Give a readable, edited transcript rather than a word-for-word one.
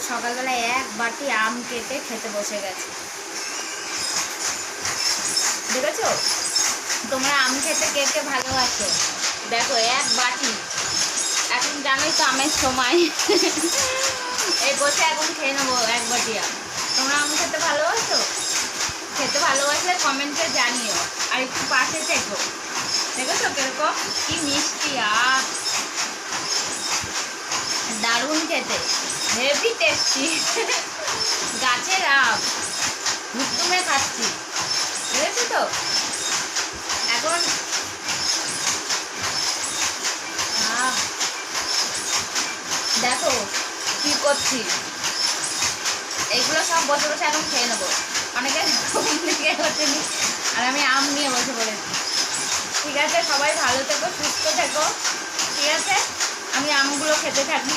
সকালবেলায় এক বাটি আম কেটে খেতে বসে গেছে। দেখেছো তোমরা আম খেতে কে কে ভালোবাসো? দেখো এক বাটি, এখন জানোই তো আমের সময়। এই বসে এখন খেয়ে নেবো এক বাটি আম। তোমরা আম খেতে ভালোবাসো? খেতে ভালোবাসলে কমেন্টে জানিও, আর একটু পাশে থেকো। দেখেছো কিরকম কি মিষ্টি, আম দারুণ খেতে, হেভি টেস্টি। গাছের আম হুকুমে খাচ্ছি, বুঝেছো তো? এখন দেখো কি করছি, এইগুলো সব বসে বসে এখন খেয়ে নেবো। অনেকে ঘুম থেকে ওঠেনি আর আমি আম নিয়ে বসে পড়েছি। ঠিক আছে, সবাই ভালো থেকো, সুস্থ থেকো। ঠিক আছে, আমি আমগুলো খেতে থাকি।